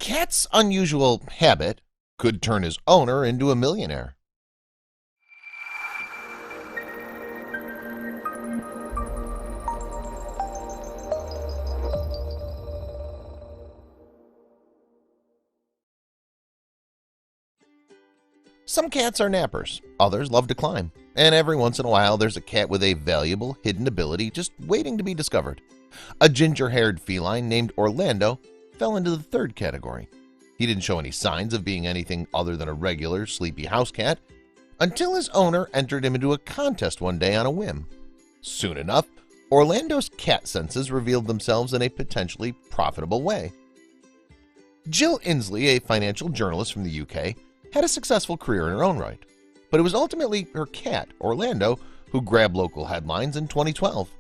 cat's unusual habit could turn his owner into a millionaire. Some cats are nappers, others love to climb, and every once in a while there's a cat with a valuable hidden ability just waiting to be discovered. A ginger-haired feline named Orlando fell into the third category. He didn't show any signs of being anything other than a regular sleepy house cat until his owner entered him into a contest one day on a whim. Soon enough, Orlando's cat senses revealed themselves in a potentially profitable way. Jill Inslee, a financial journalist from the UK, had a successful career in her own right, but it was ultimately her cat, Orlando, who grabbed local headlines in 2012.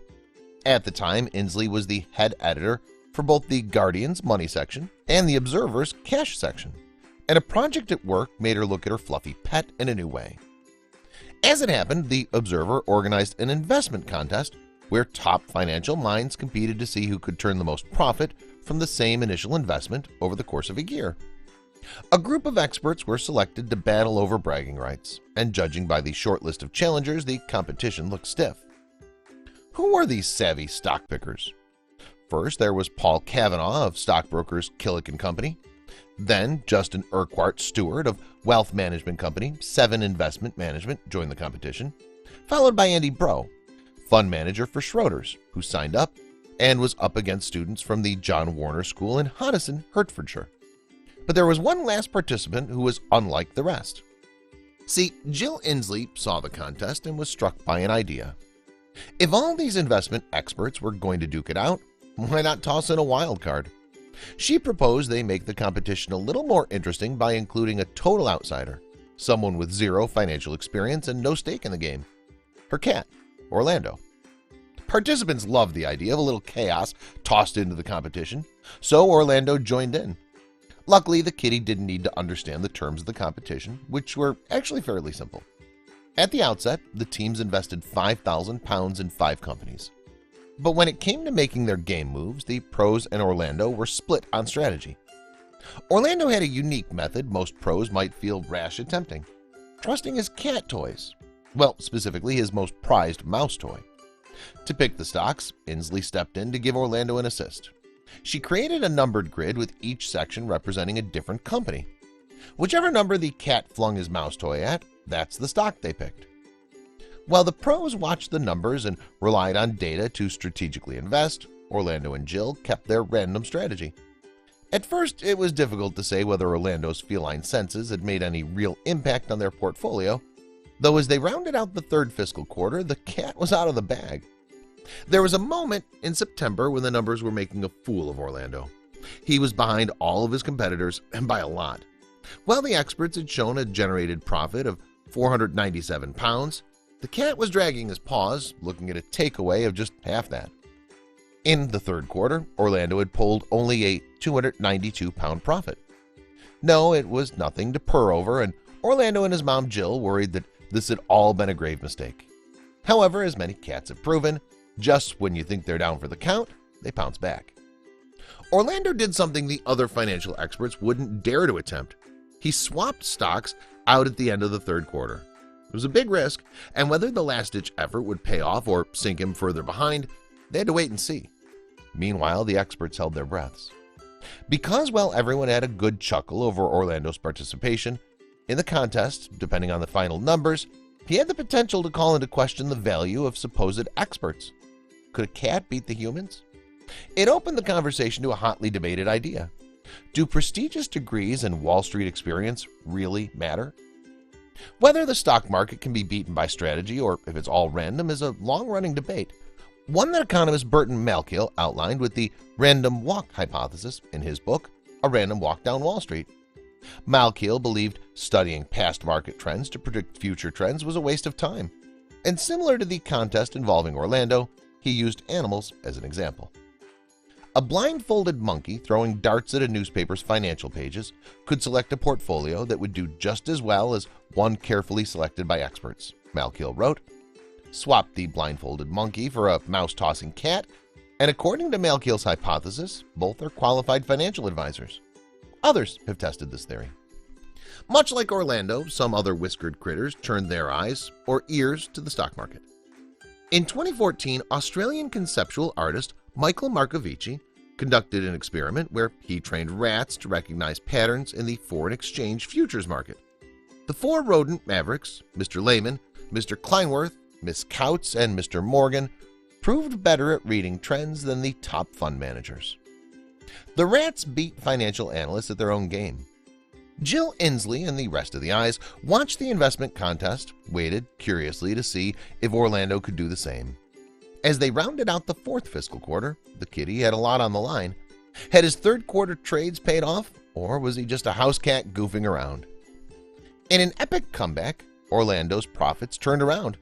At the time, Inslee was the head editor for both the Guardian's money section and the Observer's cash section, and a project at work made her look at her fluffy pet in a new way. As it happened, the Observer organized an investment contest where top financial minds competed to see who could turn the most profit from the same initial investment over the course of a year. A group of experts were selected to battle over bragging rights, and judging by the short list of challengers, the competition looked stiff. Who were these savvy stock pickers? First, there was Paul Cavanaugh of stockbrokers Killick & Company. Then, Justin Urquhart Stewart of wealth management company Seven Investment Management joined the competition, followed by Andy Bro, fund manager for Schroders, who signed up and was up against students from the John Warner School in Hoddesdon, Hertfordshire. But there was one last participant who was unlike the rest. See, Jill Inslee saw the contest and was struck by an idea. If all these investment experts were going to duke it out, why not toss in a wild card? She proposed they make the competition a little more interesting by including a total outsider, someone with zero financial experience and no stake in the game. Her cat, Orlando. Participants loved the idea of a little chaos tossed into the competition, so Orlando joined in. Luckily, the kitty didn't need to understand the terms of the competition, which were actually fairly simple. At the outset, the teams invested £5,000 in 5 companies. But when it came to making their game moves, the pros and Orlando were split on strategy. Orlando had a unique method most pros might feel rash attempting: trusting his cat toys. Well, specifically his most prized mouse toy. To pick the stocks, Inslee stepped in to give Orlando an assist. She created a numbered grid with each section representing a different company. Whichever number the cat flung his mouse toy at, that's the stock they picked. While the pros watched the numbers and relied on data to strategically invest, Orlando and Jill kept their random strategy. At first, it was difficult to say whether Orlando's feline senses had made any real impact on their portfolio, though as they rounded out the third fiscal quarter, the cat was out of the bag. There was a moment in September when the numbers were making a fool of Orlando. He was behind all of his competitors, and by a lot. While the experts had shown a generated profit of £497, the cat was dragging his paws, looking at a takeaway of just half that. In the third quarter, Orlando had pulled only a £292 profit. No, it was nothing to purr over, and Orlando and his mom Jill worried that this had all been a grave mistake. However, as many cats have proven, just when you think they're down for the count, they pounce back. Orlando did something the other financial experts wouldn't dare to attempt. He swapped stocks out at the end of the third quarter. It was a big risk, and whether the last-ditch effort would pay off or sink him further behind, they had to wait and see. Meanwhile, the experts held their breaths. Because while everyone had a good chuckle over Orlando's participation in the contest, depending on the final numbers, he had the potential to call into question the value of supposed experts. Could a cat beat the humans? It opened the conversation to a hotly debated idea. Do prestigious degrees and Wall Street experience really matter? Whether the stock market can be beaten by strategy or if it's all random is a long-running debate, one that economist Burton Malkiel outlined with the random walk hypothesis in his book, A Random Walk Down Wall Street. Malkiel believed studying past market trends to predict future trends was a waste of time, and similar to the contest involving Orlando, he used animals as an example. A blindfolded monkey throwing darts at a newspaper's financial pages could select a portfolio that would do just as well as one carefully selected by experts, Malkiel wrote. Swap the blindfolded monkey for a mouse-tossing cat, and according to Malkiel's hypothesis, both are qualified financial advisors. Others have tested this theory. Much like Orlando, some other whiskered critters turned their eyes or ears to the stock market. In 2014, Australian conceptual artist Michael Marcovici conducted an experiment where he trained rats to recognize patterns in the foreign exchange futures market. The four rodent mavericks, Mr. Lehman, Mr. Kleinworth, Miss Couts, and Mr. Morgan, proved better at reading trends than the top fund managers. The rats beat financial analysts at their own game. Jill Inslee and the rest of the eyes watched the investment contest, waited curiously to see if Orlando could do the same. As they rounded out the fourth fiscal quarter, the kitty had a lot on the line. Had his third quarter trades paid off, or was he just a house cat goofing around? In an epic comeback, Orlando's profits turned around.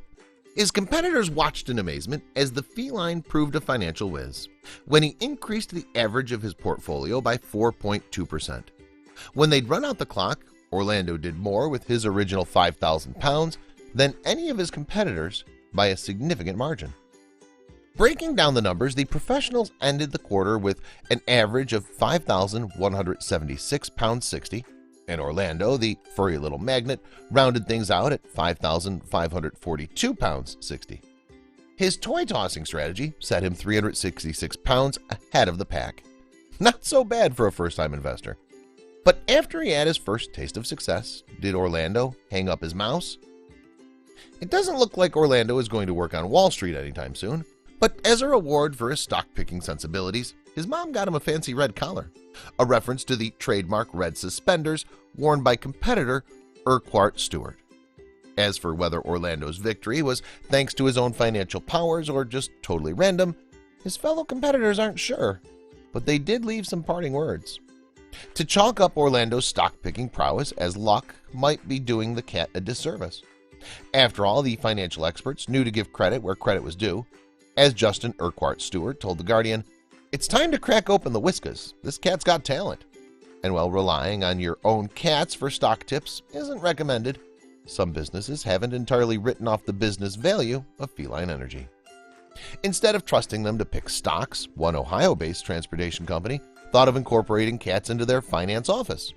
His competitors watched in amazement as the feline proved a financial whiz when he increased the average of his portfolio by 4.2%. When they'd run out the clock, Orlando did more with his original 5,000 pounds than any of his competitors by a significant margin. Breaking down the numbers, the professionals ended the quarter with an average of 5,176 pounds 60, and Orlando, the furry little magnet, rounded things out at 5,542 pounds 60. His toy tossing strategy set him 366 pounds ahead of the pack. Not so bad for a first-time investor. But after he had his first taste of success, did Orlando hang up his mouse? It doesn't look like Orlando is going to work on Wall Street anytime soon, but as a reward for his stock-picking sensibilities, his mom got him a fancy red collar, a reference to the trademark red suspenders worn by competitor Urquhart Stewart. As for whether Orlando's victory was thanks to his own financial powers or just totally random, his fellow competitors aren't sure, but they did leave some parting words. To chalk up Orlando's stock-picking prowess as luck might be doing the cat a disservice. After all, the financial experts knew to give credit where credit was due. As Justin Urquhart Stewart told The Guardian, "It's time to crack open the whiskas. This cat's got talent." And while relying on your own cats for stock tips isn't recommended, some businesses haven't entirely written off the business value of feline energy. Instead of trusting them to pick stocks, one Ohio-based transportation company thought of incorporating cats into their finance office.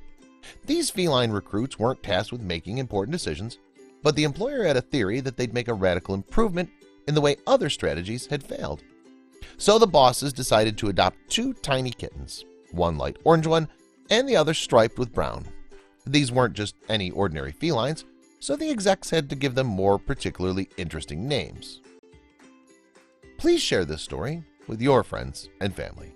These feline recruits weren't tasked with making important decisions, but the employer had a theory that they'd make a radical improvement in the way other strategies had failed. So the bosses decided to adopt two tiny kittens, one light orange one and the other striped with brown. These weren't just any ordinary felines, so the execs had to give them more particularly interesting names. Please share this story with your friends and family.